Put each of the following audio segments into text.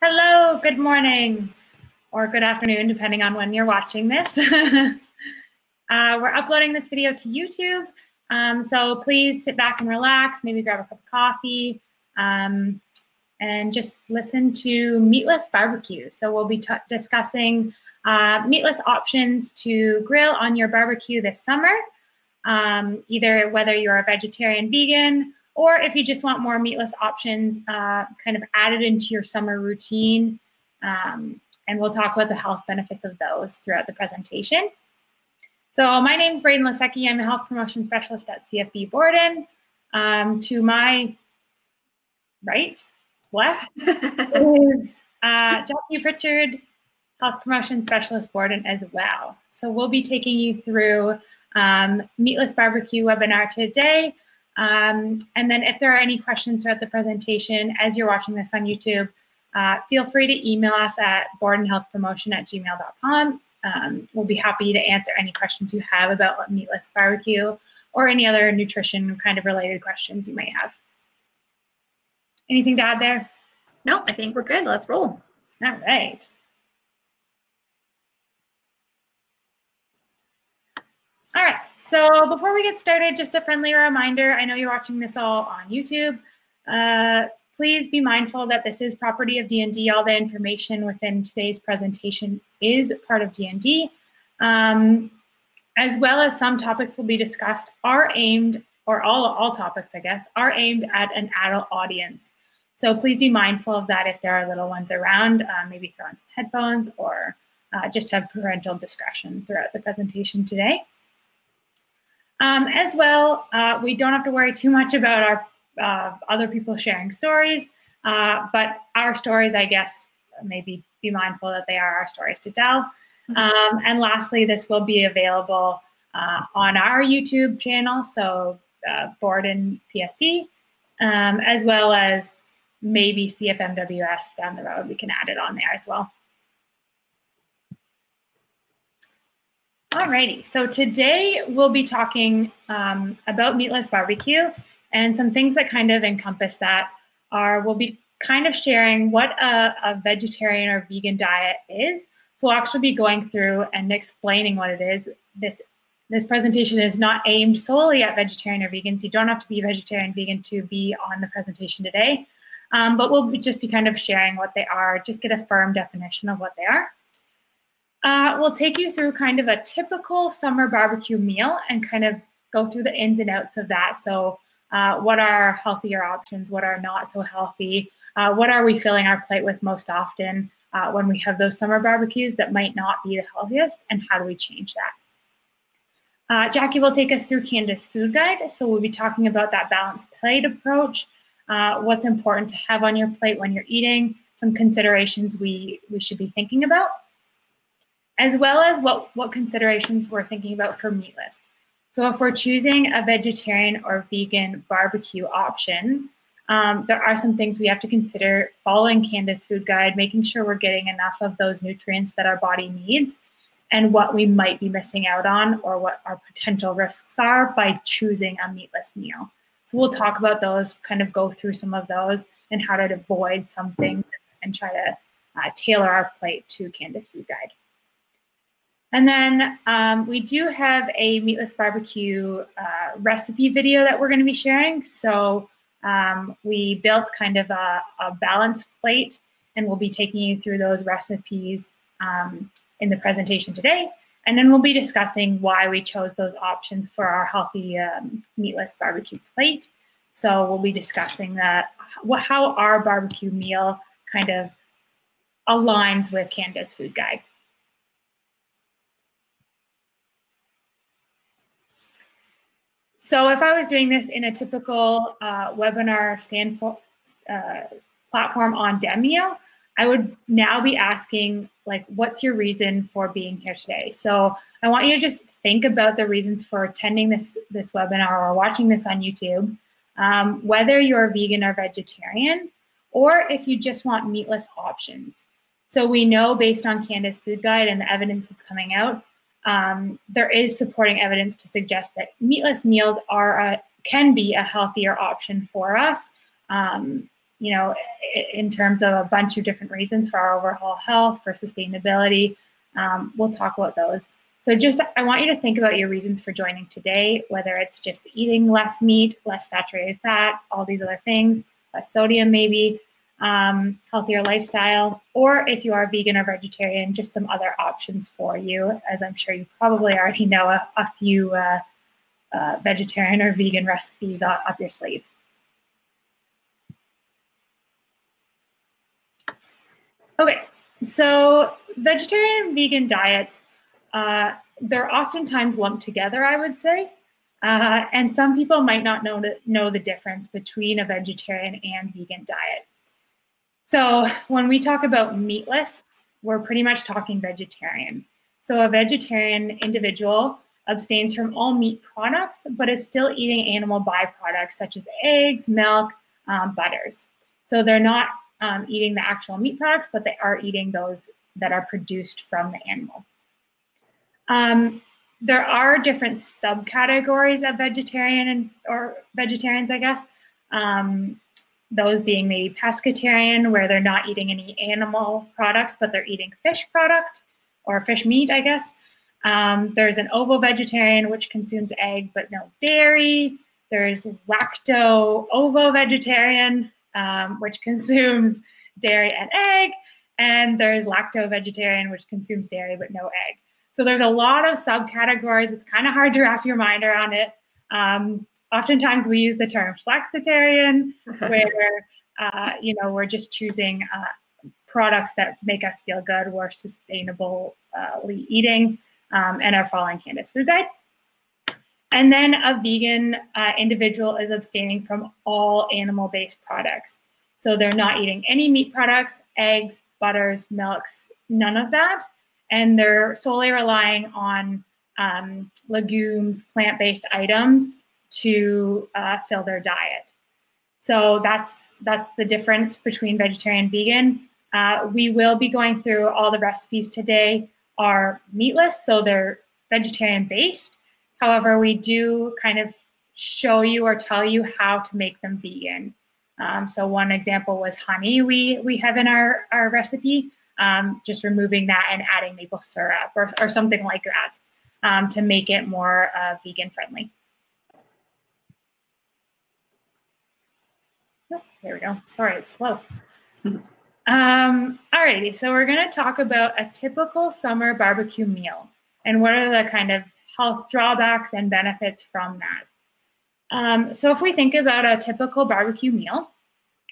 Hello, good morning, or good afternoon, depending on when you're watching this. We're uploading this video to YouTube, so please sit back and relax, maybe grab a cup of coffee, and just listen to Meatless BBQ. So we'll be discussing meatless options to grill on your barbecue this summer, either whether you're a vegetarian, vegan, or if you just want more meatless options kind of added into your summer routine. And we'll talk about the health benefits of those throughout the presentation. So my name is Brayden, I'm a health promotion specialist at CFB Brayden. To my left is Jacquie Uprichard, health promotion specialist Brayden as well. So we'll be taking you through Meatless BBQ webinar today. And then if there are any questions throughout the presentation, as you're watching this on YouTube, feel free to email us at braydenhealthpromotion@gmail.com. We'll be happy to answer any questions you have about meatless barbecue or any other nutrition kind of related questions you may have. Anything to add there? No, I think we're good. Let's roll. All right. All right, so before we get started, just a friendly reminder, I know you're watching this all on YouTube. Please be mindful that this is property of D&D. All the information within today's presentation is part of D&D, as well as some topics will be discussed are aimed, or all topics, I guess, are aimed at an adult audience. So please be mindful of that if there are little ones around, maybe throw on some headphones or just have parental discretion throughout the presentation today. As well, we don't have to worry too much about our other people sharing stories, but our stories, I guess, maybe be mindful that they are our stories to tell. And lastly, this will be available on our YouTube channel, so Brayden PSP, as well as maybe CFMWS down the road. We can add it on there as well. Alrighty, so today we'll be talking about meatless barbecue, and some things that kind of encompass that are we'll be kind of sharing what a vegetarian or vegan diet is. So we'll actually be going through and explaining what it is. This presentation is not aimed solely at vegetarian or vegans. You don't have to be vegetarian, vegan to be on the presentation today, but we'll just be kind of sharing what they are, just get a firm definition of what they are. We'll take you through kind of a typical summer barbecue meal and kind of go through the ins and outs of that. So what are healthier options? What are not so healthy? What are we filling our plate with most often when we have those summer barbecues that might not be the healthiest, and how do we change that? Jacquie will take us through Canada's food guide. So we'll be talking about that balanced plate approach, what's important to have on your plate when you're eating, some considerations we should be thinking about, as well as what considerations we're thinking about for meatless. So if we're choosing a vegetarian or vegan barbecue option, there are some things we have to consider following Canada's food guide, making sure we're getting enough of those nutrients that our body needs, and what we might be missing out on, or what our potential risks are by choosing a meatless meal. So we'll talk about those, kind of go through some of those, and how to avoid some things and try to tailor our plate to Canada's food guide. And then we do have a meatless barbecue recipe video that we're going to be sharing. So we built kind of a balanced plate, and we'll be taking you through those recipes in the presentation today. And then we'll be discussing why we chose those options for our healthy meatless barbecue plate. So we'll be discussing that, how our barbecue meal kind of aligns with Canada's food guide. So if I was doing this in a typical webinar platform on Demio, I would now be asking, like, what's your reason for being here today? So I want you to just think about the reasons for attending this webinar or watching this on YouTube, whether you're vegan or vegetarian, or if you just want meatless options. So we know, based on Canada's food guide and the evidence that's coming out, there is supporting evidence to suggest that meatless meals can be a healthier option for us, you know, in terms of a bunch of different reasons for our overall health, for sustainability. We'll talk about those. So just, I want you to think about your reasons for joining today, whether it's just eating less meat, less saturated fat, all these other things, less sodium maybe, healthier lifestyle, or if you are vegan or vegetarian, just some other options for you, as I'm sure you probably already know a few vegetarian or vegan recipes up your sleeve. Okay, so vegetarian and vegan diets, they're oftentimes lumped together, I would say. And some people might not know the difference between a vegetarian and vegan diet. So when we talk about meatless, we're pretty much talking vegetarian. So a vegetarian individual abstains from all meat products, but is still eating animal byproducts such as eggs, milk, butters. So they're not eating the actual meat products, but they are eating those that are produced from the animal. There are different subcategories of vegetarian or vegetarians, I guess. Those being maybe pescatarian, where they're not eating any animal products, but they're eating fish product or fish meat, I guess. There's an ovo-vegetarian, which consumes egg but no dairy. There's lacto-ovo-vegetarian, which consumes dairy and egg. And there's lacto-vegetarian, which consumes dairy but no egg. So there's a lot of subcategories. It's kind of hard to wrap your mind around it. Oftentimes we use the term flexitarian, where you know, we're just choosing products that make us feel good, we're sustainably eating, and are following Canada's Food Guide. And then a vegan individual is abstaining from all animal-based products. So they're not eating any meat products, eggs, butters, milks, none of that. And they're solely relying on legumes, plant-based items to fill their diet. So that's the difference between vegetarian and vegan. We will be going through all the recipes today are meatless, so they're vegetarian-based. However, we do kind of show you or tell you how to make them vegan. So one example was honey we have in our recipe, just removing that and adding maple syrup or something like that to make it more vegan friendly. Oh, there we go. Sorry, it's slow. Alrighty, so we're going to talk about a typical summer barbecue meal and what are the kind of health drawbacks and benefits from that. So if we think about a typical barbecue meal,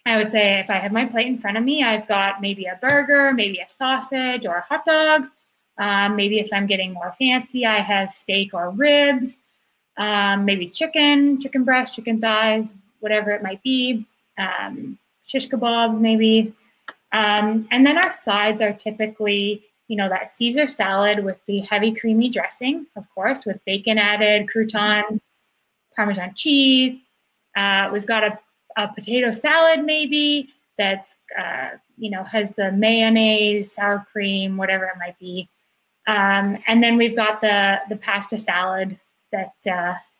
I would say if I have my plate in front of me, I've got maybe a burger, maybe a sausage or a hot dog. Maybe if I'm getting more fancy, I have steak or ribs, maybe chicken breast, chicken thighs, whatever it might be, shish kebabs maybe. And then our sides are typically, you know, that Caesar salad with the heavy creamy dressing, of course, with bacon added, croutons, Parmesan cheese. We've got a potato salad maybe that's, you know, has the mayonnaise, sour cream, whatever it might be. And then we've got the pasta salad that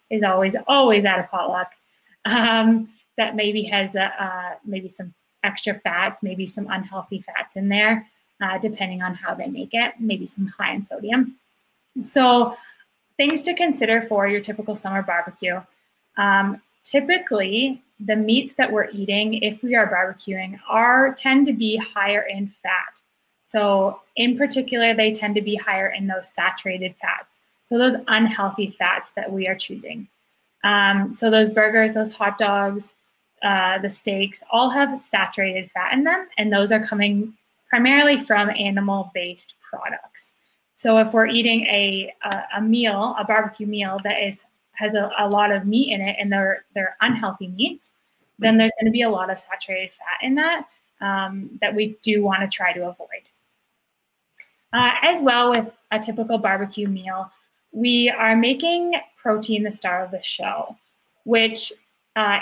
is always at a potluck, that maybe has maybe some extra fats, maybe some unhealthy fats in there, depending on how they make it, maybe some high in sodium. So things to consider for your typical summer barbecue. Typically, the meats that we're eating, if we are barbecuing, tend to be higher in fat. So in particular, they tend to be higher in those saturated fats. So those unhealthy fats that we are choosing. So those burgers, those hot dogs, the steaks, all have saturated fat in them, and those are coming primarily from animal-based products. So if we're eating a meal, a barbecue meal that has a lot of meat in it, and they're unhealthy meats, then there's going to be a lot of saturated fat in that that we do want to try to avoid. As well, with a typical barbecue meal, we are making protein the star of the show, which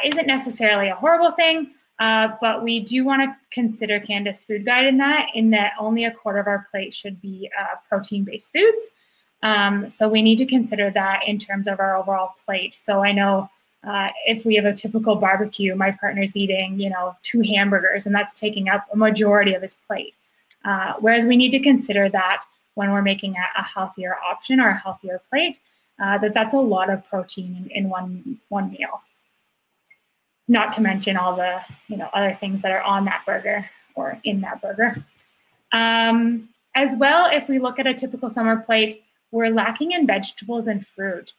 isn't necessarily a horrible thing, but we do want to consider Canada's Food Guide in that only a quarter of our plate should be protein-based foods. So we need to consider that in terms of our overall plate. So I know If we have a typical barbecue, my partner's eating, 2 hamburgers, and that's taking up a majority of his plate. Whereas we need to consider that when we're making a healthier option or a healthier plate, that's a lot of protein in one meal. Not to mention all the other things that are on that burger or in that burger. As well, if we look at a typical summer plate, we're lacking in vegetables and fruit.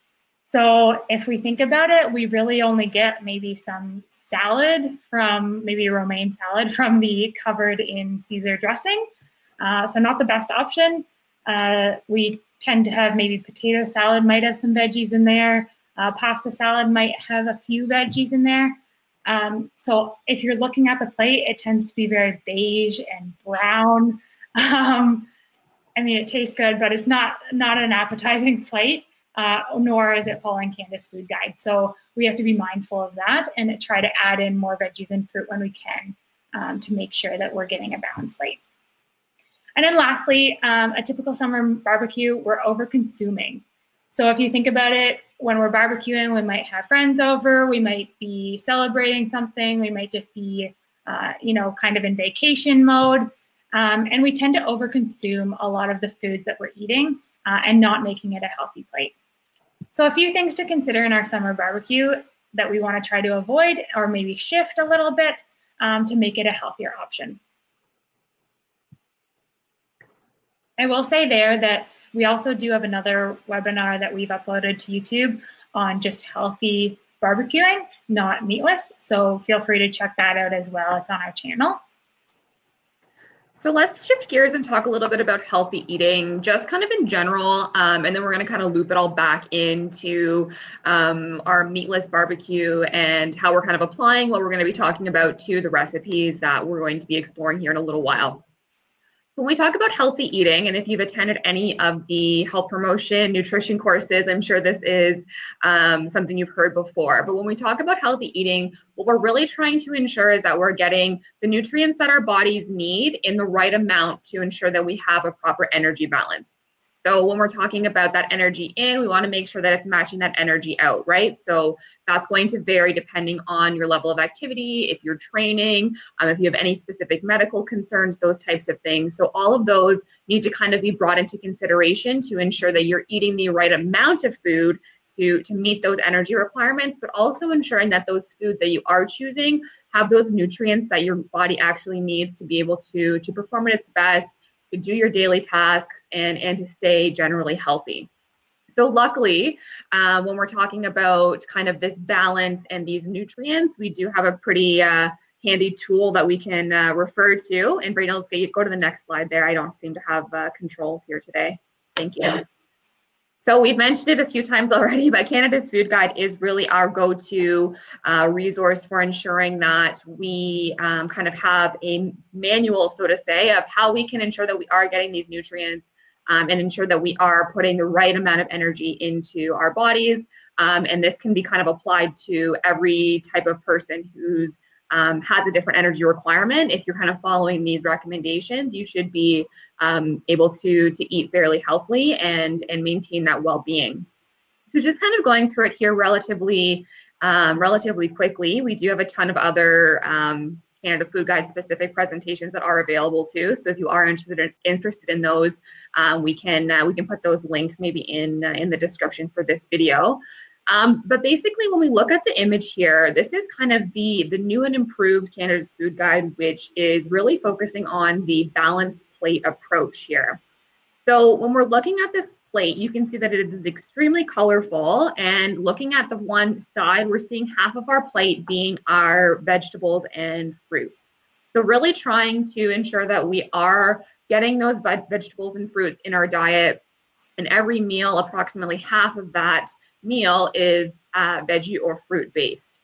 So if we think about it, we really only get maybe some salad from, maybe romaine salad from the covered in Caesar dressing. So not the best option. We tend to have maybe potato salad might have some veggies in there. Pasta salad might have a few veggies in there. So if you're looking at the plate, it tends to be very beige and brown. I mean, it tastes good, but it's not an appetizing plate, nor is it following Canada's food guide. So we have to be mindful of that and try to add in more veggies and fruit when we can to make sure that we're getting a balanced plate. And then lastly, a typical summer barbecue, we're over-consuming. So if you think about it, when we're barbecuing, we might have friends over, we might be celebrating something, we might just be, kind of in vacation mode. And we tend to overconsume a lot of the foods that we're eating and not making it a healthy plate. So a few things to consider in our summer barbecue that we want to try to avoid or maybe shift a little bit to make it a healthier option. I will say there that we also do have another webinar that we've uploaded to YouTube on just healthy barbecuing, not meatless. So feel free to check that out as well. It's on our channel. So let's shift gears and talk a little bit about healthy eating, just kind of in general, and then we're going to kind of loop it all back into our meatless barbecue and how we're kind of applying what we're going to be talking about to the recipes that we're going to be exploring here in a little while. When we talk about healthy eating, and if you've attended any of the health promotion, nutrition courses, I'm sure this is something you've heard before. But when we talk about healthy eating, what we're really trying to ensure is that we're getting the nutrients that our bodies need in the right amount to ensure that we have a proper energy balance. So when we're talking about that energy in, we want to make sure that it's matching that energy out, right? So that's going to vary depending on your level of activity, if you're training, if you have any specific medical concerns, those types of things. So all of those need to kind of be brought into consideration to ensure that you're eating the right amount of food to meet those energy requirements, but also ensuring that those foods that you are choosing have those nutrients that your body actually needs to be able to perform at its best, to do your daily tasks, and to stay generally healthy. So luckily, when we're talking about kind of this balance and these nutrients, we do have a pretty handy tool that we can refer to. And Brayden, let's go to the next slide there. I don't seem to have controls here today. Thank you. So we've mentioned it a few times already, but Canada's Food Guide is really our go-to resource for ensuring that we kind of have a manual, so to say, of how we can ensure that we are getting these nutrients and ensure that we are putting the right amount of energy into our bodies. And this can be kind of applied to every type of person who's has a different energy requirement. If you're kind of following these recommendations, you should be able to eat fairly healthily and maintain that well-being. So just kind of going through it here relatively quickly, we do have a ton of other Canada Food Guide specific presentations that are available too. So if you are interested in those, we can put those links maybe in the description for this video. But basically, when we look at the image here, this is kind of the new and improved Canada's Food Guide, which is really focusing on the balanced plate approach here. So when we're looking at this plate, you can see that it is extremely colorful. And looking at the one side, we're seeing half of our plate being our vegetables and fruits. So really trying to ensure that we are getting those vegetables and fruits in our diet. And every meal, approximately half of that meal is veggie or fruit based,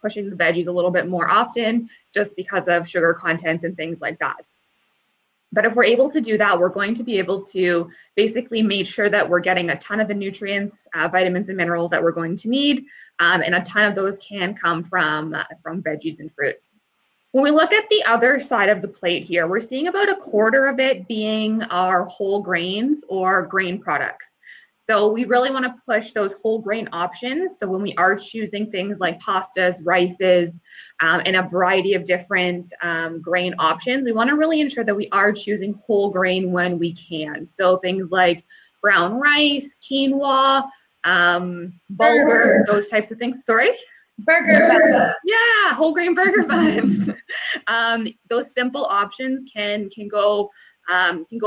pushing the veggies a little bit more often just because of sugar contents and things like that. But if we're able to do that, we're going to be able to basically make sure that we're getting a ton of the nutrients, vitamins and minerals that we're going to need, and a ton of those can come from veggies and fruits. When we look at the other side of the plate here, we're seeing about a quarter of it being our whole grains or grain products. So we really want to push those whole grain options. So when we are choosing things like pastas, rices, and a variety of different grain options, we want to really ensure that we are choosing whole grain when we can. So things like brown rice, quinoa, bulgur, those types of things. Sorry? Burger buns. Yeah, whole grain burger buns. Those simple options can go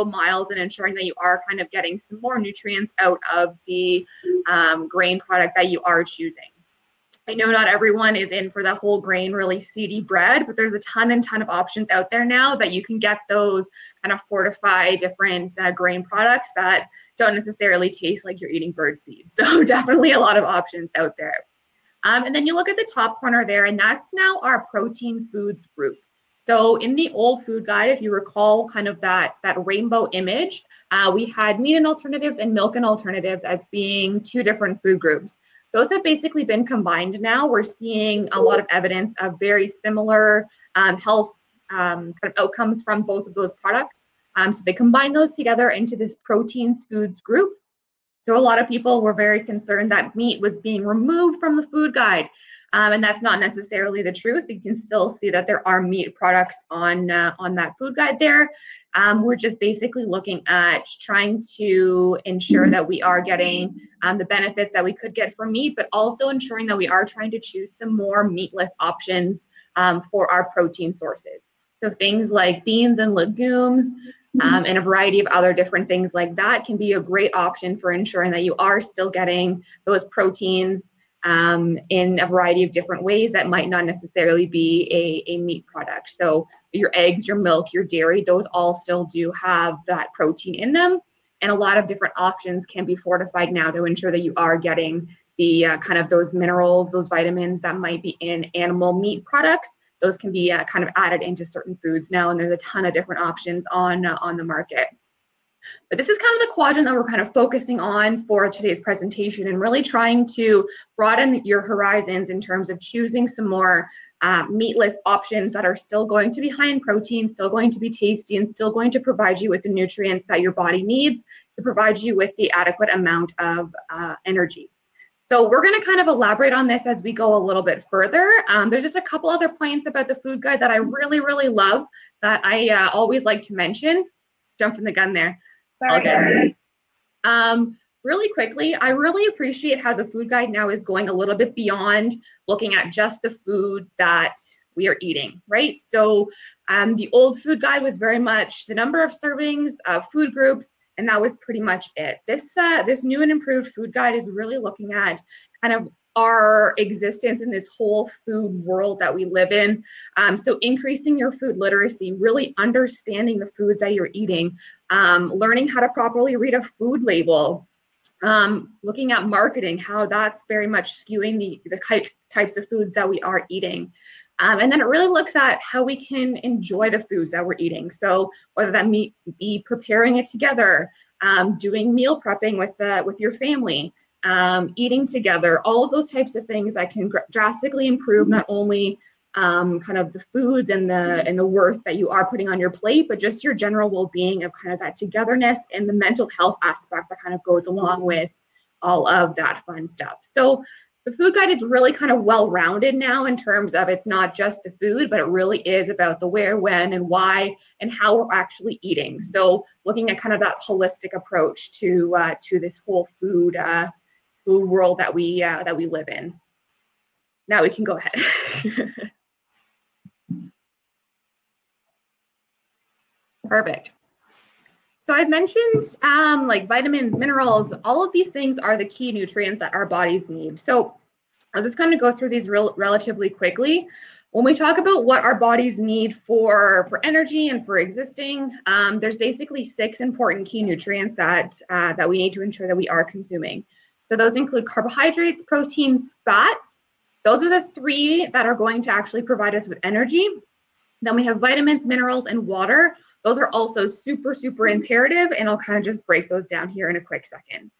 miles in ensuring that you are kind of getting some more nutrients out of the grain product that you are choosing. I know not everyone is in for that whole grain, really seedy bread, but there's a ton of options out there now that you can get those kind of fortified different grain products that don't necessarily taste like you're eating bird seeds. So definitely a lot of options out there. And then you look at the top corner there, and that's now our protein foods group. So in the old food guide, if you recall kind of that rainbow image, we had meat and alternatives and milk and alternatives as being two different food groups. Those have basically been combined now. We're seeing a lot of evidence of very similar health kind of outcomes from both of those products. So they combine those together into this protein foods group. So a lot of people were very concerned that meat was being removed from the food guide. And that's not necessarily the truth. You can still see that there are meat products on that food guide there. We're just basically looking at trying to ensure that we are getting the benefits that we could get from meat, but also ensuring that we are trying to choose some more meatless options for our protein sources. So things like beans and legumes, and a variety of other different things like that can be a great option for ensuring that you are still getting those proteins in a variety of different ways that might not necessarily be a meat product. So your eggs, your milk, your dairy, those all still do have that protein in them. And a lot of different options can be fortified now to ensure that you are getting the kind of those minerals, those vitamins that might be in animal meat products. Those can be kind of added into certain foods now, and there's a ton of different options on the market. But this is kind of the quadrant that we're kind of focusing on for today's presentation, and really trying to broaden your horizons in terms of choosing some more meatless options that are still going to be high in protein, still going to be tasty, and still going to provide you with the nutrients that your body needs to provide you with the adequate amount of energy. So we're going to kind of elaborate on this as we go a little bit further. There's just a couple other points about the food guide that I really love that I always like to mention. Jumping the gun there. Sorry. Really quickly, I really appreciate how the food guide now is going a little bit beyond looking at just the foods that we are eating, right? So the old food guide was very much the number of servings, food groups, and that was pretty much it. This new and improved food guide is really looking at kind of our existence in this whole food world that we live in. So increasing your food literacy, really understanding the foods that you're eating, learning how to properly read a food label, looking at marketing, how that's very much skewing the types of foods that we are eating. And then it really looks at how we can enjoy the foods that we're eating. So whether that be preparing it together, doing meal prepping with your family, eating together, all of those types of things that can drastically improve not only kind of the foods and the worth that you are putting on your plate, but just your general well-being of kind of that togetherness and the mental health aspect that kind of goes along with all of that fun stuff. So the food guide is really kind of well-rounded now in terms of it's not just the food, but it really is about the where, when, and why, and how we're actually eating. So looking at kind of that holistic approach to this whole food world that we live in. Now we can go ahead. Perfect. So I've mentioned like vitamins, minerals, all of these things are the key nutrients that our bodies need. So I'll just kind of go through these relatively quickly. When we talk about what our bodies need for energy and for existing, there's basically 6 important key nutrients that we need to ensure that we are consuming. So those include carbohydrates, proteins, fats. Those are the 3 that are going to actually provide us with energy. Then we have vitamins, minerals, and water. Those are also super imperative, and I'll kind of just break those down here in a quick second.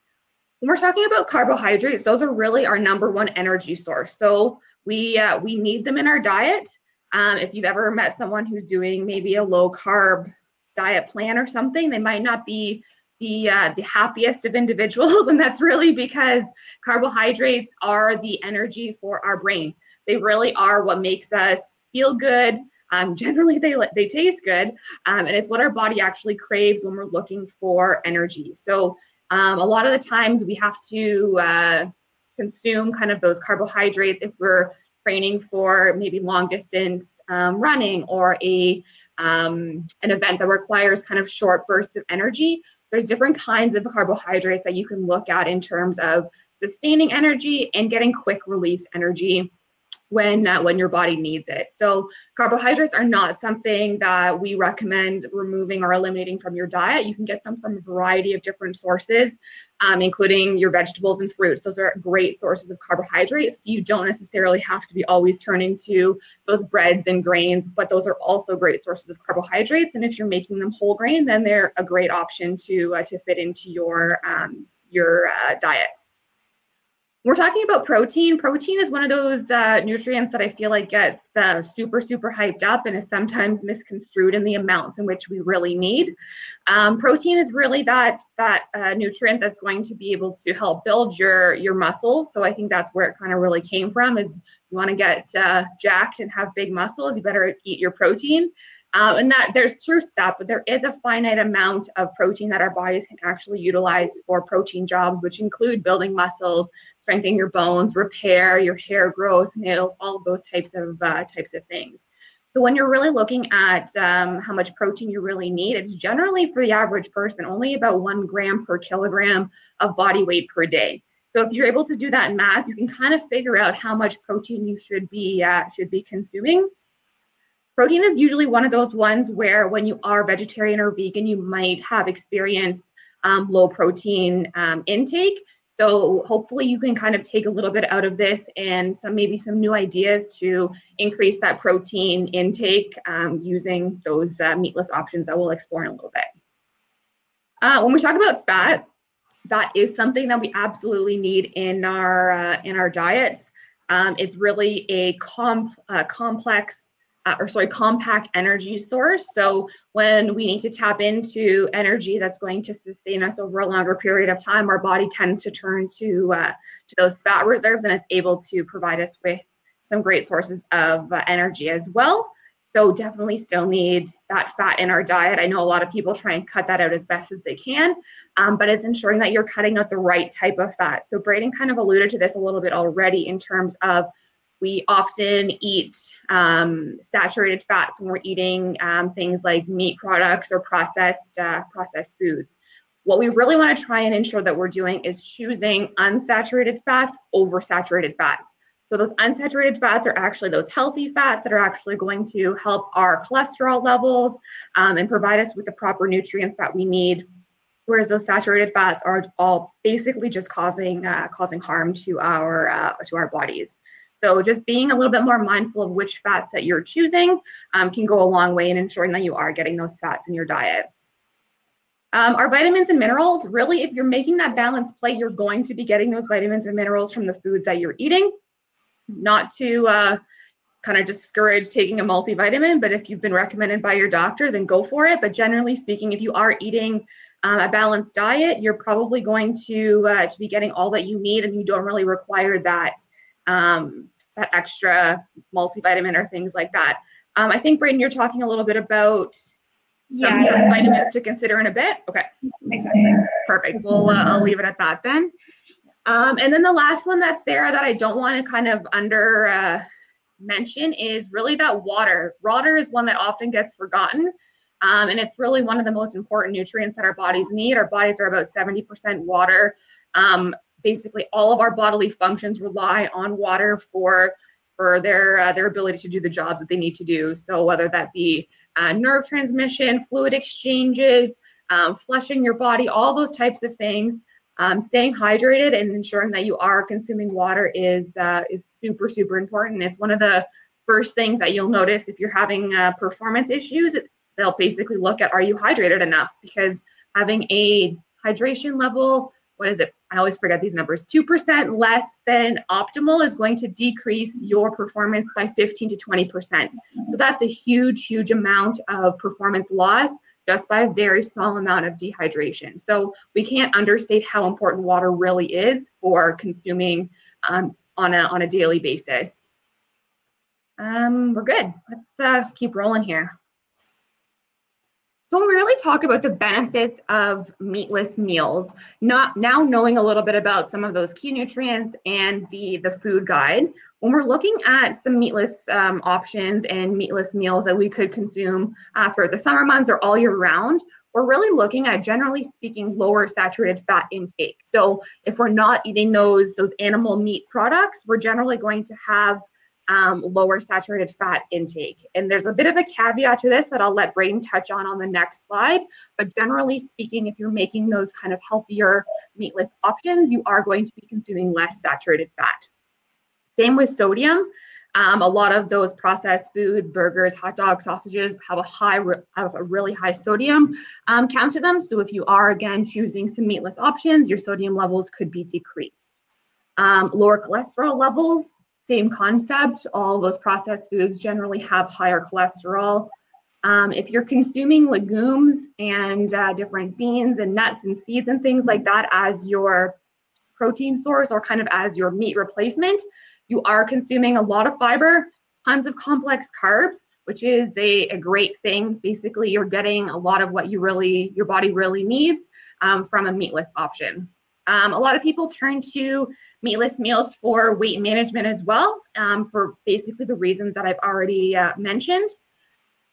When we're talking about carbohydrates, those are really our #1 energy source. So we need them in our diet. If you've ever met someone who's doing maybe a low carb diet plan or something, they might not be the happiest of individuals, and that's really because carbohydrates are the energy for our brain. They really are what makes us feel good. Generally, they taste good, and it's what our body actually craves when we're looking for energy. So a lot of the times we have to consume kind of those carbohydrates if we're training for maybe long distance running or an event that requires kind of short bursts of energy. There's different kinds of carbohydrates that you can look at in terms of sustaining energy and getting quick release energy when your body needs it. So carbohydrates are not something that we recommend removing or eliminating from your diet. You can get them from a variety of different sources, including your vegetables and fruits. Those are great sources of carbohydrates. You don't necessarily have to be always turning to those breads and grains, but those are also great sources of carbohydrates. And if you're making them whole grain, then they're a great option to fit into your diet. We're talking about protein. Protein is one of those nutrients that I feel like gets super hyped up and is sometimes misconstrued in the amounts in which we really need. Protein is really that nutrient that's going to be able to help build your muscles. So I think that's where it kind of really came from, is you want to get jacked and have big muscles, you better eat your protein. And that there's truth to that, but there is a finite amount of protein that our bodies can actually utilize for protein jobs, which include building muscles, strengthening your bones, repair your hair growth, nails, all of those types of things. So when you're really looking at how much protein you really need, it's generally for the average person only about 1 gram per kilogram of body weight per day. So if you're able to do that in math, you can kind of figure out how much protein you should be consuming. Protein is usually one of those ones where when you are vegetarian or vegan, you might have experienced low protein intake. So hopefully you can kind of take a little bit out of this and maybe some new ideas to increase that protein intake using those meatless options that we'll explore in a little bit. When we talk about fat, that is something that we absolutely need in our diets. It's really a compact energy source. So when we need to tap into energy that's going to sustain us over a longer period of time, our body tends to turn to those fat reserves, and it's able to provide us with some great sources of energy as well. So definitely still need that fat in our diet. I know a lot of people try and cut that out as best as they can, but it's ensuring that you're cutting out the right type of fat. So Brayden kind of alluded to this a little bit already in terms of we often eat saturated fats when we're eating things like meat products or processed foods. What we really want to try and ensure that we're doing is choosing unsaturated fats over saturated fats. So those unsaturated fats are actually those healthy fats that are actually going to help our cholesterol levels and provide us with the proper nutrients that we need. Whereas those saturated fats are all basically just causing harm to our bodies. So just being a little bit more mindful of which fats that you're choosing can go a long way in ensuring that you are getting those fats in your diet. Our vitamins and minerals, really, if you're making that balanced plate, you're going to be getting those vitamins and minerals from the foods that you're eating. Not to kind of discourage taking a multivitamin, but if you've been recommended by your doctor, then go for it. But generally speaking, if you are eating a balanced diet, you're probably going to be getting all that you need, and you don't really require that extra multivitamin or things like that. I think, Brayden, you're talking a little bit about some vitamins to consider in a bit. Okay. Exactly. Perfect. Well, I'll leave it at that then. And then the last one that's there that I don't want to kind of mention is really that water. Water is one that often gets forgotten. And it's really one of the most important nutrients that our bodies need. Our bodies are about 70% water. Basically, all of our bodily functions rely on water for their ability to do the jobs that they need to do. So whether that be nerve transmission, fluid exchanges, flushing your body, all those types of things, staying hydrated and ensuring that you are consuming water is super important. It's one of the first things that you'll notice if you're having performance issues. They'll basically look at, are you hydrated enough? Because having a hydration level, what is it? I always forget these numbers. 2% less than optimal is going to decrease your performance by 15 to 20%. So that's a huge amount of performance loss just by a very small amount of dehydration. So we can't understate how important water really is for consuming on a daily basis. We're good. Let's keep rolling here. So when we really talk about the benefits of meatless meals, now knowing a little bit about some of those key nutrients and the food guide, when we're looking at some meatless options and meatless meals that we could consume throughout the summer months or all year round, we're really looking at, generally speaking, lower saturated fat intake. So if we're not eating those animal meat products, we're generally going to have lower saturated fat intake. And there's a bit of a caveat to this that I'll let Brayden touch on the next slide. But generally speaking, if you're making those kind of healthier meatless options, you are going to be consuming less saturated fat. Same with sodium. A lot of those processed foods, burgers, hot dogs, sausages have a really high sodium count to them. So if you are, again, choosing some meatless options, your sodium levels could be decreased. Lower cholesterol levels, same concept. All those processed foods generally have higher cholesterol. If you're consuming legumes and different beans and nuts and seeds and things like that as your protein source or kind of as your meat replacement, you are consuming a lot of fiber, tons of complex carbs, which is a great thing. Basically, you're getting a lot of what your body really needs from a meatless option. A lot of people turn to meatless meals for weight management as well, for basically the reasons that I've already mentioned.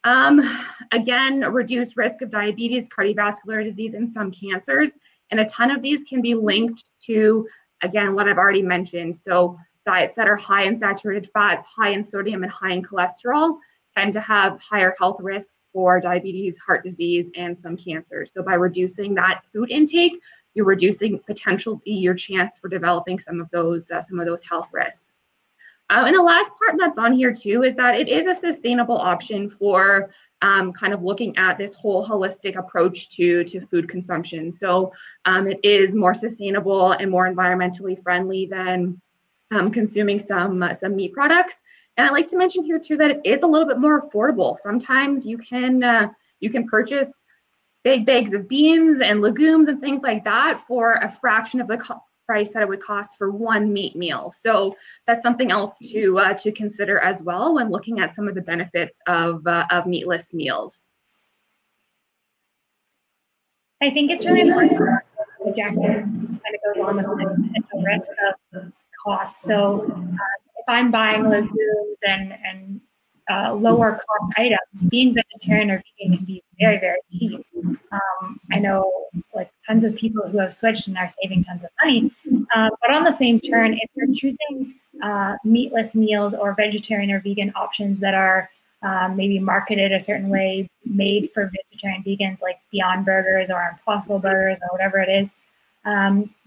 Again, reduced risk of diabetes, cardiovascular disease, and some cancers. And a ton of these can be linked to, again, what I've already mentioned. So diets that are high in saturated fats, high in sodium, and high in cholesterol tend to have higher health risks for diabetes, heart disease, and some cancers. So by reducing that food intake, you're reducing potentially your chance for developing some of those health risks. And the last part that's on here too is that it is a sustainable option for kind of looking at this whole holistic approach to food consumption. So it is more sustainable and more environmentally friendly than consuming some meat products. And I like to mention here too that it is a little bit more affordable. Sometimes you can purchase big bags of beans and legumes and things like that for a fraction of the price that it would cost for one meat meal. So that's something else to consider as well when looking at some of the benefits of meatless meals. I think it's really important. Jacquie kind of goes on with the potential risk of cost. So if I'm buying legumes and lower cost items, being vegetarian or vegan can be very, very cheap. I know like tons of people who have switched and are saving tons of money. But on the same turn, if you're choosing meatless meals or vegetarian or vegan options that are maybe marketed a certain way, made for vegetarian vegans, like Beyond Burgers or Impossible Burgers or whatever it is,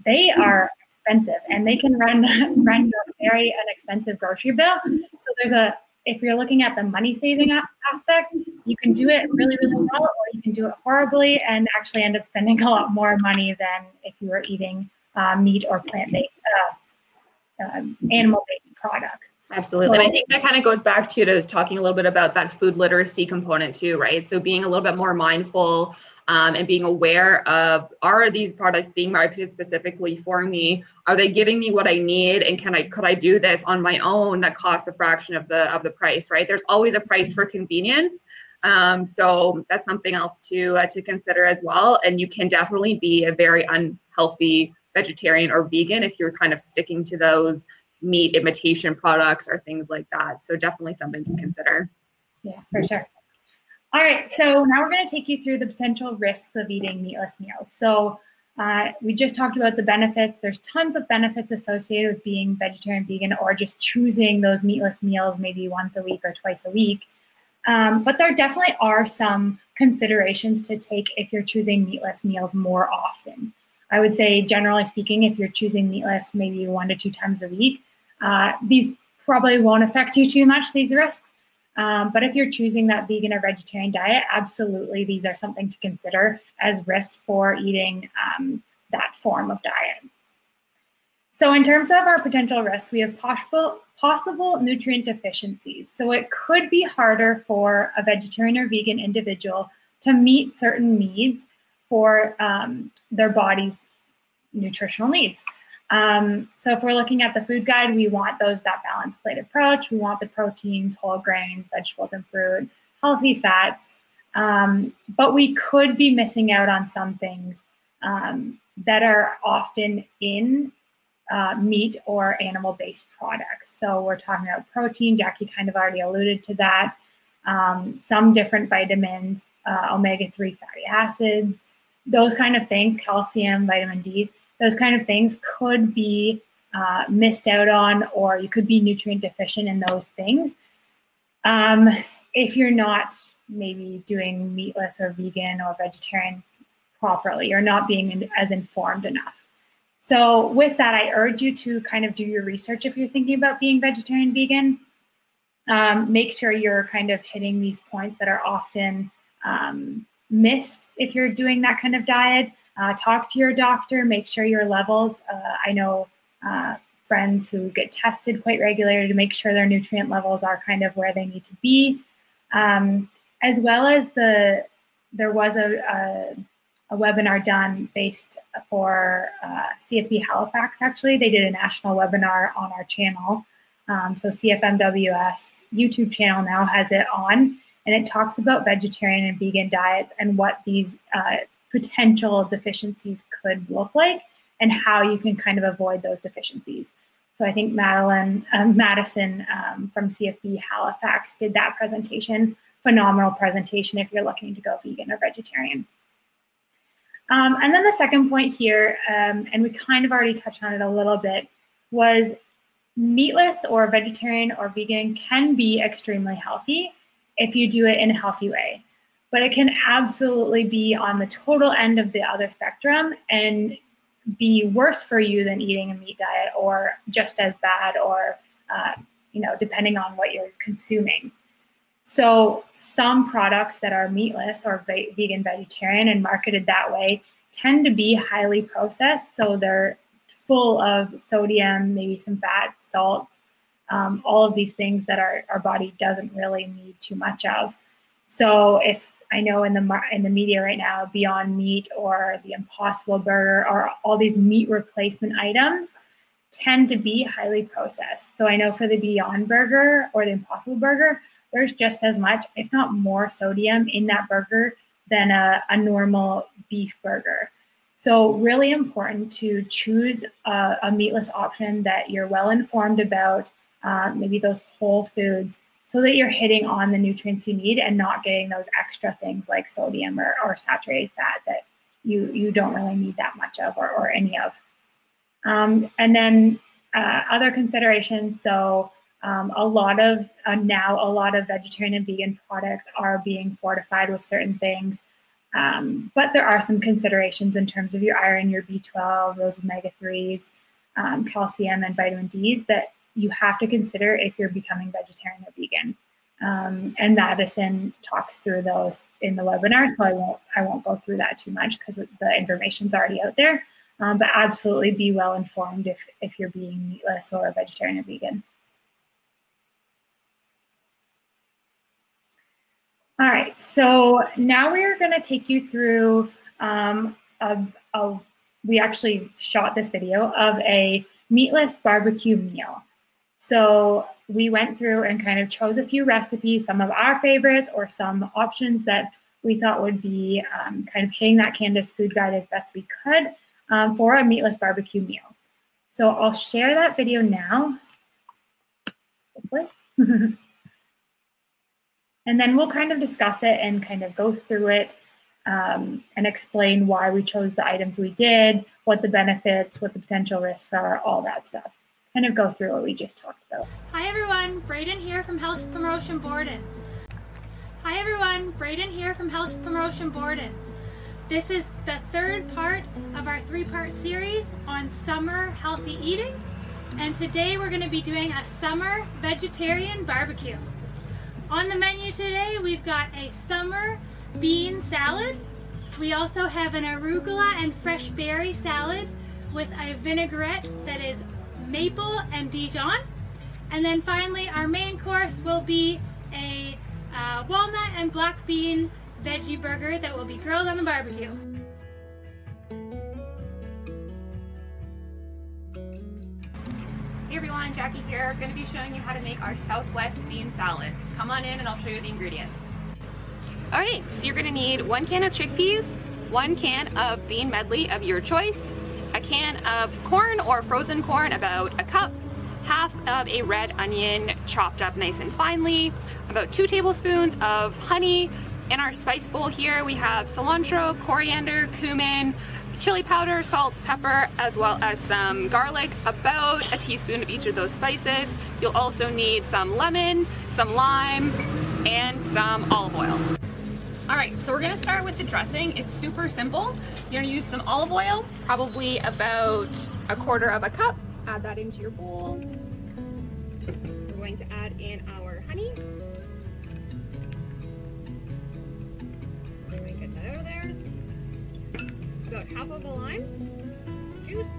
they are expensive and they can run a very inexpensive grocery bill. So if you're looking at the money saving aspect, you can do it really, really well, or you can do it horribly and actually end up spending a lot more money than if you were eating meat or plant-based, animal-based products. Absolutely. And I think that kind of goes back to talking a little bit about that food literacy component too, right? So being a little bit more mindful and being aware of, are these products being marketed specifically for me? Are they giving me what I need? And could I do this on my own that costs a fraction of the price, right? There's always a price for convenience. So that's something else to consider as well. And you can definitely be a very unhealthy vegetarian or vegan if you're kind of sticking to those meat imitation products or things like that. So definitely something to consider. Yeah, for sure. All right, so now we're going to take you through the potential risks of eating meatless meals. So we just talked about the benefits. There's tons of benefits associated with being vegetarian, vegan, or just choosing those meatless meals maybe once a week or twice a week. But there definitely are some considerations to take if you're choosing meatless meals more often. I would say, generally speaking, if you're choosing meatless maybe 1 to 2 times a week, these probably won't affect you too much, these risks. But if you're choosing that vegan or vegetarian diet, absolutely, these are something to consider as risks for eating that form of diet. So in terms of our potential risks, we have possible nutrient deficiencies. So it could be harder for a vegetarian or vegan individual to meet certain needs for their body's nutritional needs. So if we're looking at the food guide, we want that balanced plate approach. We want the proteins, whole grains, vegetables and fruit, healthy fats. But we could be missing out on some things that are often in meat or animal-based products. So we're talking about protein. Jackie kind of already alluded to that. Some different vitamins, omega-3 fatty acids, those kind of things, calcium, vitamin D, those kind of things could be missed out on, or you could be nutrient deficient in those things if you're not maybe doing meatless or vegan or vegetarian properly, or not being as informed enough. So with that, I urge you to kind of do your research if you're thinking about being vegetarian, vegan. Make sure you're kind of hitting these points that are often missed if you're doing that kind of diet. Talk to your doctor, make sure your levels, I know friends who get tested quite regularly to make sure their nutrient levels are kind of where they need to be. As well as there was a webinar done based for CFB Halifax, actually. They did a national webinar on our channel. So CFMWS YouTube channel now has it on, and it talks about vegetarian and vegan diets and what these potential deficiencies could look like and how you can kind of avoid those deficiencies. So I think Madison from CFB Halifax did that presentation. Phenomenal presentation if you're looking to go vegan or vegetarian. And then the second point here, and we kind of already touched on it a little bit, was meatless or vegetarian or vegan can be extremely healthy if you do it in a healthy way. But it can absolutely be on the total end of the other spectrum and be worse for you than eating a meat diet, or just as bad, or depending on what you're consuming. So some products that are meatless or vegan, vegetarian, and marketed that way tend to be highly processed. So they're full of sodium, maybe some fat, salt, all of these things that our body doesn't really need too much of. So if I know in the media right now, Beyond Meat or the Impossible Burger or all these meat replacement items tend to be highly processed. So I know for the Beyond Burger or the Impossible Burger, there's just as much, if not more, sodium in that burger than a normal beef burger. So really important to choose a meatless option that you're well informed about, maybe those whole foods, so that you're hitting on the nutrients you need and not getting those extra things like sodium or saturated fat that you don't really need that much of or any of. And then other considerations. So a lot of vegetarian and vegan products are being fortified with certain things. But there are some considerations in terms of your iron, your B12, those omega-3s, calcium and vitamin Ds that you have to consider if you're becoming vegetarian or vegan. And Madison talks through those in the webinar, so I won't go through that too much because the information's already out there. But absolutely be well informed if you're being meatless or vegetarian or vegan. All right, so now we are going to take you through, we actually shot this video of a meatless barbecue meal. So we went through and kind of chose a few recipes, some of our favorites or some options that we thought would be kind of hitting that Canada's food guide as best we could for a meatless barbecue meal. So I'll share that video now, hopefully. And then we'll kind of discuss it and kind of go through it and explain why we chose the items we did, what the benefits, what the potential risks are, all that stuff. Kind of go through what we just talked about. Hi everyone, Brayden here from Health Promotion Borden. Hi everyone, Brayden here from Health Promotion Borden. This is the third part of our three-part series on summer healthy eating. And today we're going to be doing a summer vegetarian barbecue. On the menu today, we've got a summer bean salad. We also have an arugula and fresh berry salad with a vinaigrette that is maple and Dijon. And then finally, our main course will be a walnut and black bean veggie burger that will be grilled on the barbecue. Hey everyone, Jackie here. Going to be showing you how to make our Southwest bean salad. Come on in and I'll show you the ingredients. Alright, so you're going to need 1 can of chickpeas, 1 can of bean medley of your choice, a can of corn or frozen corn, about a cup, half of a red onion chopped up nice and finely, about 2 tablespoons of honey. In our spice bowl here we have cilantro, coriander, cumin, chili powder, salt, pepper, as well as some garlic, about a teaspoon of each of those spices. You'll also need some lemon, some lime, and some olive oil. Alright, so we're going to start with the dressing. It's super simple. You're going to use some olive oil, probably about 1/4 cup. Add that into your bowl. We're going to add in our honey. We're going to get that out of there. About half of a lime, juiced.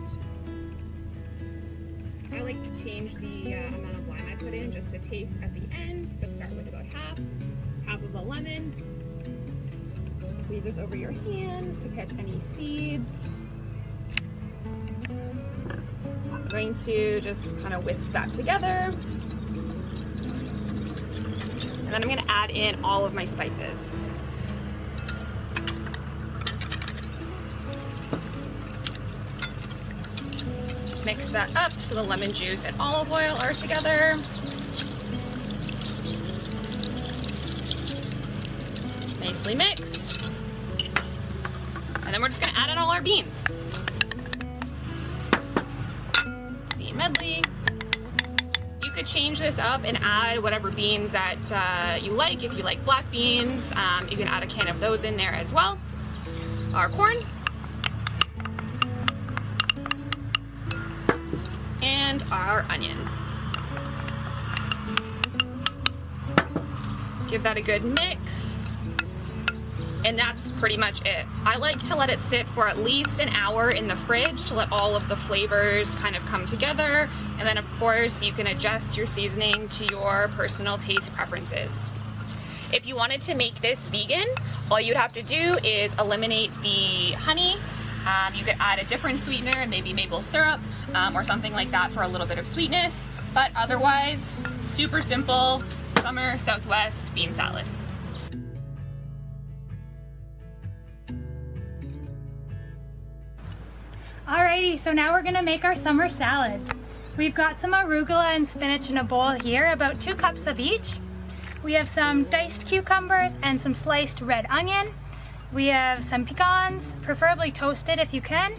I like to change the amount of lime I put in just to taste at the end, but start with about half of a lemon. Squeeze this over your hands to catch any seeds. I'm going to just kind of whisk that together. And then I'm going to add in all of my spices. Mix that up so the lemon juice and olive oil are together. Nicely mixed. And then we're just gonna add in all our beans. Bean medley. You could change this up and add whatever beans that you like. If you like black beans, you can add a can of those in there as well. Our corn. And our onion. Give that a good mix. And that's pretty much it. I like to let it sit for at least an hour in the fridge to let all of the flavors kind of come together. And then of course you can adjust your seasoning to your personal taste preferences. If you wanted to make this vegan, all you'd have to do is eliminate the honey. You could add a different sweetener, maybe maple syrup or something like that for a little bit of sweetness. But otherwise, super simple summer Southwest bean salad. Alrighty, so now we're gonna make our summer salad. We've got some arugula and spinach in a bowl here, about 2 cups of each. We have some diced cucumbers and some sliced red onion. We have some pecans, preferably toasted if you can.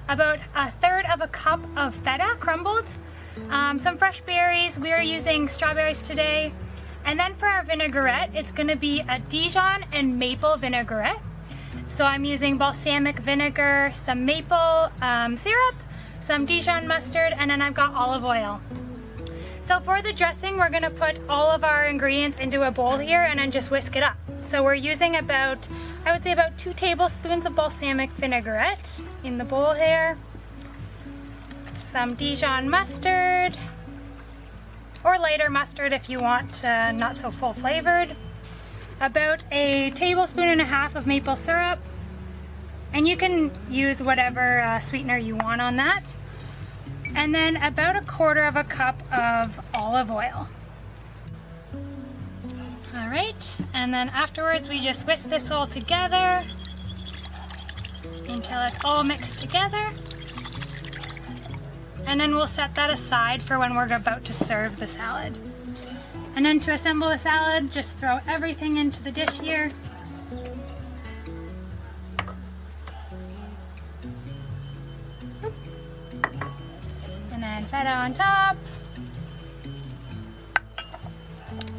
About 1/3 cup of feta crumbled. Some fresh berries. We are using strawberries today. And then for our vinaigrette, it's gonna be a Dijon and maple vinaigrette. So I'm using balsamic vinegar, some maple syrup, some Dijon mustard, and then I've got olive oil. So for the dressing, we're gonna put all of our ingredients into a bowl here and then just whisk it up. So we're using about, I would say about 2 tablespoons of balsamic vinaigrette in the bowl here. Some Dijon mustard, or lighter mustard if you want not so full flavored. About 1.5 tablespoons of maple syrup. And you can use whatever sweetener you want on that. And then about 1/4 cup of olive oil. All right, and then afterwards we just whisk this all together until it's all mixed together. And then we'll set that aside for when we're about to serve the salad. And then to assemble the salad, just throw everything into the dish here. And then feta on top.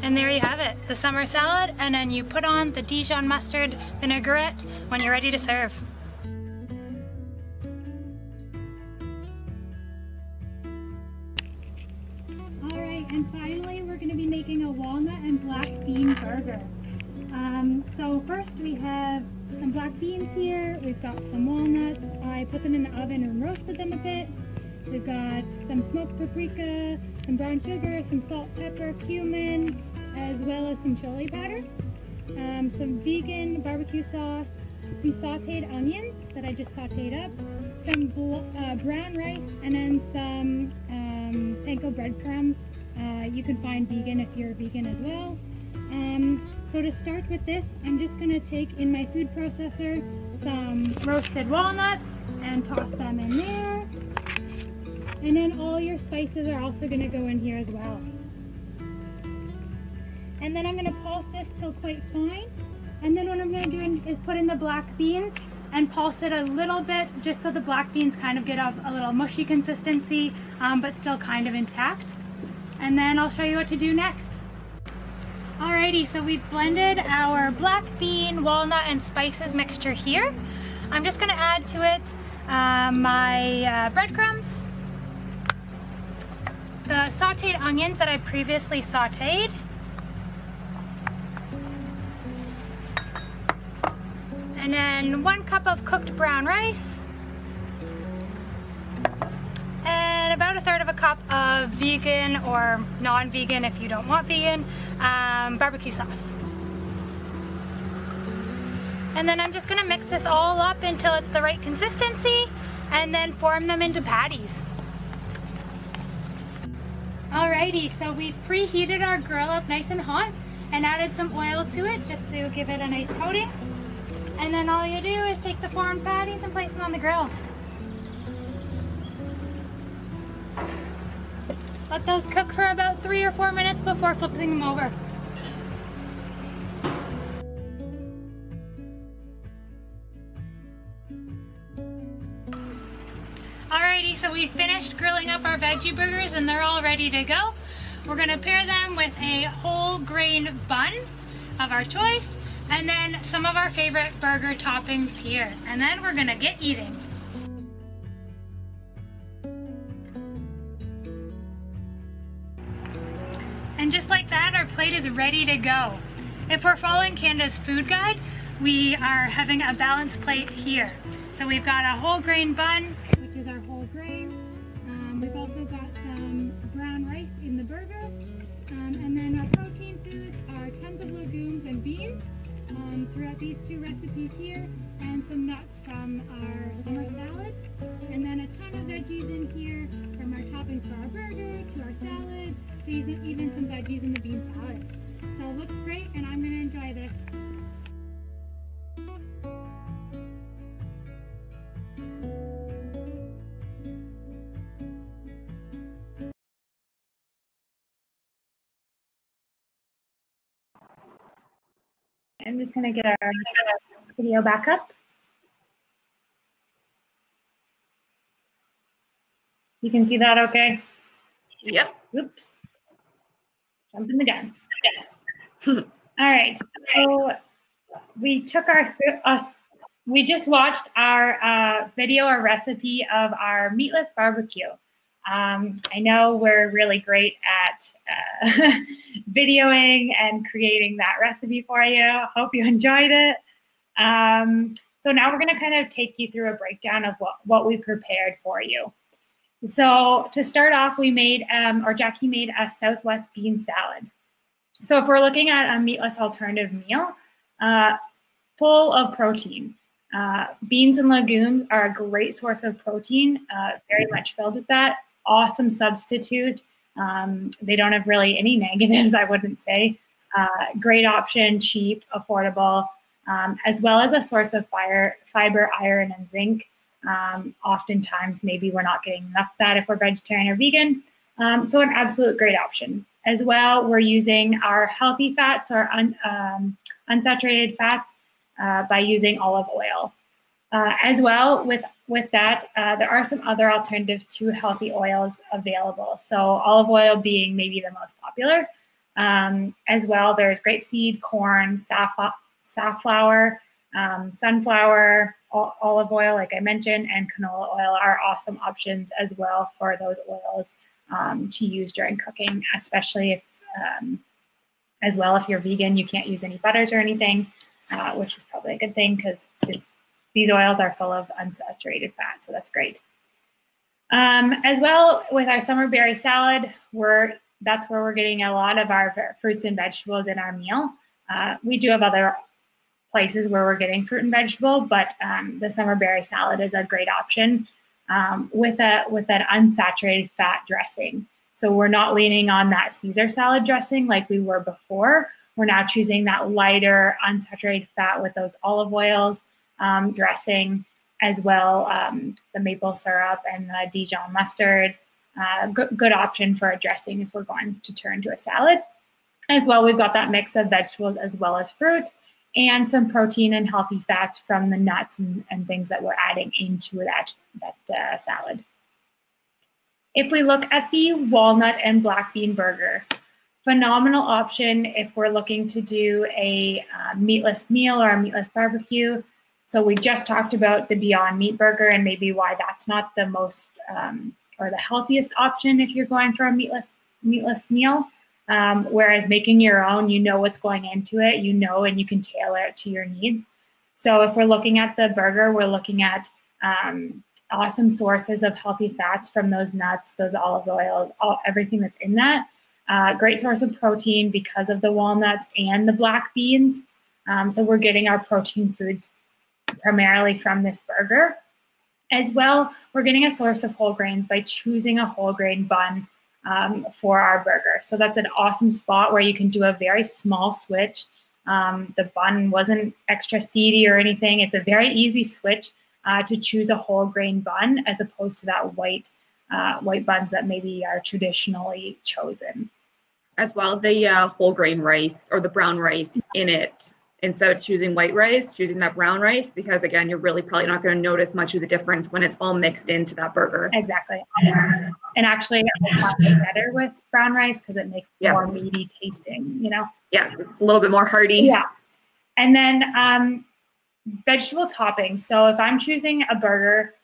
And there you have it, the summer salad, and then you put on the Dijon mustard vinaigrette when you're ready to serve. Alright, and finally we're going to be making a walnut and black bean burger. So first we have some black beans here, we've got some walnuts, I put them in the oven and roasted them a bit. We've got some smoked paprika, some brown sugar, some salt, pepper, cumin, as well as some chili powder. some vegan barbecue sauce, some sauteed onions that I just sauteed up, some brown rice, and then some panko breadcrumbs. You can find vegan if you're vegan as well. So to start with this, I'm just going to take in my food processor some roasted walnuts and toss them in there. And then all your spices are also going to go in here as well. And then I'm going to pulse this till quite fine. And then what I'm going to do is put in the black beans and pulse it a little bit, just so the black beans kind of get a little mushy consistency, but still kind of intact. And then I'll show you what to do next. Alrighty, so we've blended our black bean, walnut, and spices mixture here. I'm just going to add to it my breadcrumbs, the sauteed onions that I previously sauteed, and then 1 cup of cooked brown rice, and about 1/3 cup of vegan or non-vegan, if you don't want vegan, barbecue sauce. And then I'm just going to mix this all up until it's the right consistency, and then form them into patties. Alrighty, so we've preheated our grill up nice and hot and added some oil to it just to give it a nice coating. And then all you do is take the formed patties and place them on the grill. Let those cook for about 3 or 4 minutes before flipping them over. Alrighty, so we finished grilling up our veggie burgers and they're all ready to go. We're going to pair them with a whole grain bun of our choice, and then some of our favorite burger toppings here. And then we're going to get eating. And just like that, our plate is ready to go. If we're following Canada's food guide, we are having a balanced plate here. So we've got a whole grain bun, which is our whole grain. We've also got some brown rice in the burger. And then our protein foods are tons of legumes and beans throughout these 2 recipes here, and some nuts from our summer salad. And then a ton of veggies in here, from our toppings for our burger to our salad, to even some veggies in the bean salad. So it looks great, and I'm going to enjoy this. I'm just going to get our video back up. You can see that okay? Yep. Oops. Jumping the gun. All right. So we took we just watched our video or recipe of our meatless barbecue. I know we're really great at videoing and creating that recipe for you. Hope you enjoyed it. So now we're going to kind of take you through a breakdown of what we prepared for you. So to start off, we made, or Jackie made, a Southwest bean salad. So if we're looking at a meatless alternative meal, full of protein. Beans and legumes are a great source of protein, very much filled with that. Awesome substitute. They don't have really any negatives, I wouldn't say. Great option, cheap, affordable, as well as a source of fiber, iron, and zinc. Oftentimes, maybe we're not getting enough of that if we're vegetarian or vegan. So an absolute great option. As well, we're using our healthy fats or unsaturated fats by using olive oil. As well, with that, there are some other alternatives to healthy oils available. So olive oil being maybe the most popular. As well, there's grapeseed, corn, safflower, sunflower, olive oil, like I mentioned, and canola oil are awesome options as well for those oils to use during cooking, especially if, as well, if you're vegan, you can't use any butters or anything, which is probably a good thing because these oils are full of unsaturated fat, so that's great. As well, with our summer berry salad, that's where we're getting a lot of our fruits and vegetables in our meal. We do have other places where we're getting fruit and vegetable, but the summer berry salad is a great option with an unsaturated fat dressing. So we're not leaning on that Caesar salad dressing like we were before. We're now choosing that lighter unsaturated fat with those olive oils dressing, as well the maple syrup and the Dijon mustard. Good option for a dressing if we're going to turn to a salad. As well, we've got that mix of vegetables as well as fruit, and some protein and healthy fats from the nuts and things that we're adding into that salad. If we look at the walnut and black bean burger, phenomenal option if we're looking to do a meatless meal or a meatless barbecue. So we just talked about the Beyond Meat burger and maybe why that's not the most or the healthiest option if you're going for a meatless meal. Whereas making your own, you know what's going into it, you know, and you can tailor it to your needs. So if we're looking at the burger, we're looking at awesome sources of healthy fats from those nuts, those olive oils, everything that's in that. Great source of protein because of the walnuts and the black beans. So we're getting our protein foods primarily from this burger. As well, we're getting a source of whole grains by choosing a whole grain bun for our burger. So that's an awesome spot where you can do a very small switch. The bun wasn't extra seedy or anything. It's a very easy switch to choose a whole grain bun as opposed to that white buns that maybe are traditionally chosen. As well, the whole grain rice or the brown rice in it, instead of choosing white rice, choosing that brown rice, because again, you're really probably not going to notice much of the difference when it's all mixed into that burger. Exactly. And actually, I like it better with brown rice because it makes it more meaty tasting, you know? Yes, it's a little bit more hearty. Yeah. And then vegetable toppings. So if I'm choosing a burger,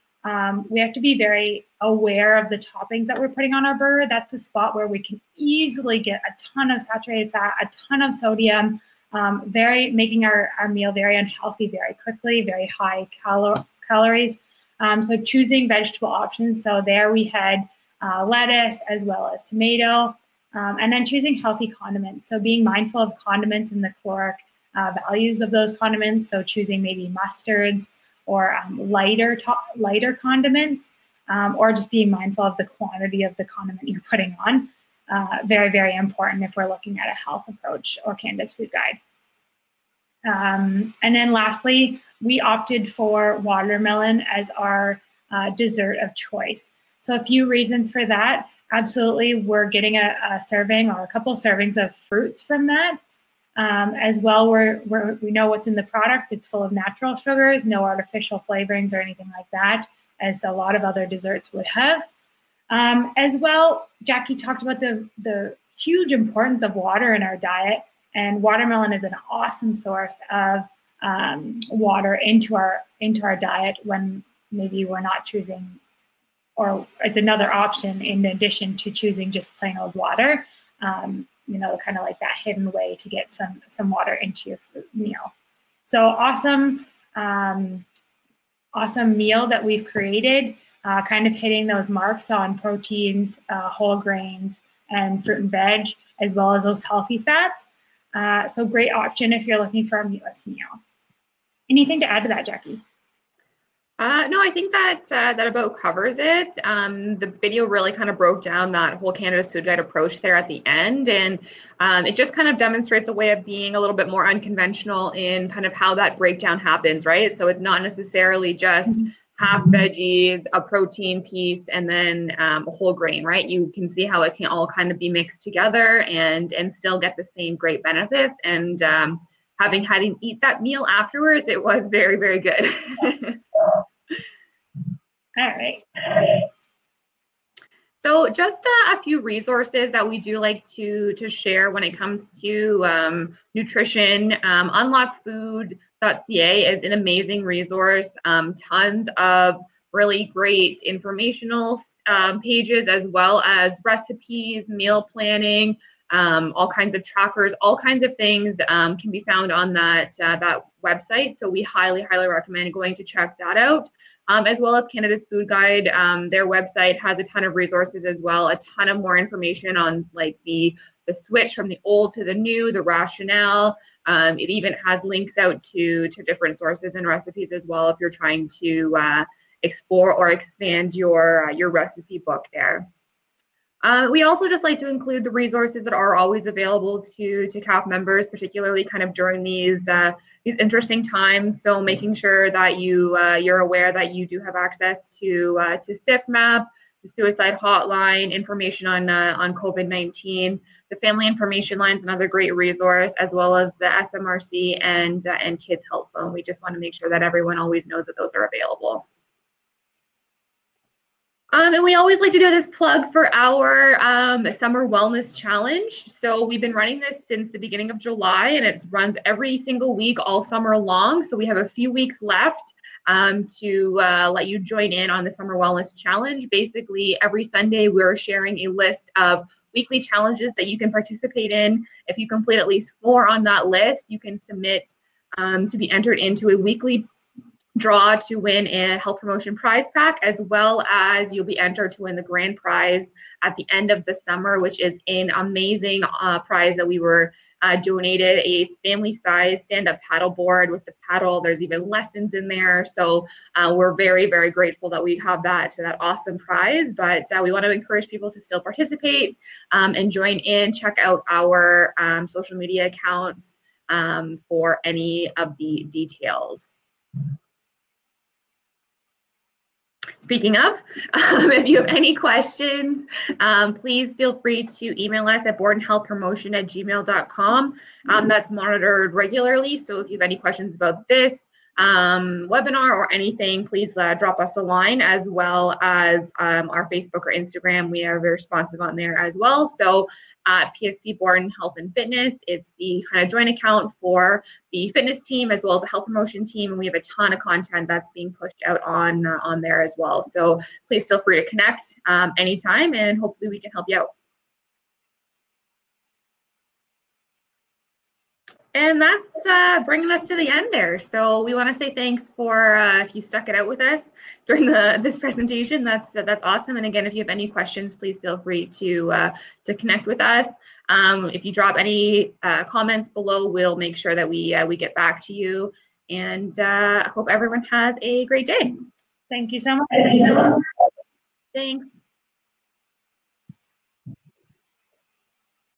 we have to be very aware of the toppings that we're putting on our burger. That's a spot where we can easily get a ton of saturated fat, a ton of sodium, making our meal very unhealthy very quickly, very high calories. So choosing vegetable options. So there we had lettuce as well as tomato, and then choosing healthy condiments. So being mindful of condiments and the caloric values of those condiments. So choosing maybe mustards or lighter condiments, or just being mindful of the quantity of the condiment you're putting on. Very, very important if we're looking at a health approach or Canada's food guide. And then lastly, we opted for watermelon as our dessert of choice. So a few reasons for that. Absolutely, we're getting a serving or a couple servings of fruits from that. As well, we know what's in the product. It's full of natural sugars, no artificial flavorings or anything like that, as a lot of other desserts would have. As well, Jackie talked about the huge importance of water in our diet, and watermelon is an awesome source of water into our diet when maybe we're not choosing, or it's another option in addition to choosing just plain old water. You know, kind of like that hidden way to get some water into your meal. So awesome meal that we've created, kind of hitting those marks on proteins, whole grains, and fruit and veg, as well as those healthy fats. So great option if you're looking for a meatless meal. Anything to add to that, Jackie? No, I think that about covers it. The video really kind of broke down that whole Canada's Food Guide approach there at the end, and it just kind of demonstrates a way of being a little bit more unconventional in kind of how that breakdown happens, right? So it's not necessarily just half veggies, a protein piece, and then a whole grain, right? You can see how it can all kind of be mixed together and still get the same great benefits. And having had to eat that meal afterwards, it was very, very good. All right. So just a few resources that we do like to share when it comes to nutrition. Unlockfood.ca is an amazing resource. Tons of really great informational pages, as well as recipes, meal planning, all kinds of trackers, all kinds of things can be found on that website. So we highly, highly recommend going to check that out. As well as Canada's Food Guide. Their website has a ton of resources as well, a ton of more information on like the switch from the old to the new, the rationale. It even has links out to different sources and recipes as well if you're trying to explore or expand your recipe book there. We also just like to include the resources that are always available to CAP members, particularly kind of during these interesting times. So making sure that you're aware that you do have access to SIFMAP, the suicide hotline, information on COVID-19, the family information line is another great resource, as well as the SMRC and Kids Help Phone. We just want to make sure that everyone always knows that those are available. And we always like to do this plug for our Summer Wellness Challenge. So we've been running this since the beginning of July, and it runs every single week all summer long. So we have a few weeks left to let you join in on the Summer Wellness Challenge. Basically, every Sunday we're sharing a list of weekly challenges that you can participate in. If you complete at least 4 on that list, you can submit to be entered into a weekly draw to win a health promotion prize pack, as well as you'll be entered to win the grand prize at the end of the summer, which is an amazing prize that we were donated, a family size stand-up paddle board with the paddle. There's even lessons in there. So we're very, very grateful that we have that awesome prize, but we want to encourage people to still participate and join in. Check out our social media accounts for any of the details. Speaking of, if you have any questions, please feel free to email us at bordenhealthpromotion@gmail.com. That's monitored regularly. So if you have any questions about this webinar or anything, please drop us a line, as well as our Facebook or Instagram. We are very responsive on there as well. So PSP Borden Health and Fitness, it's the kind of joint account for the fitness team as well as the health promotion team, and we have a ton of content that's being pushed out on there as well. So please feel free to connect anytime, and hopefully we can help you out. And that's bringing us to the end there. So we want to say thanks for if you stuck it out with us during this presentation. That's awesome. And again, if you have any questions, please feel free to connect with us. If you drop any comments below, we'll make sure that we get back to you. And I hope everyone has a great day. Thank you so much. Thanks.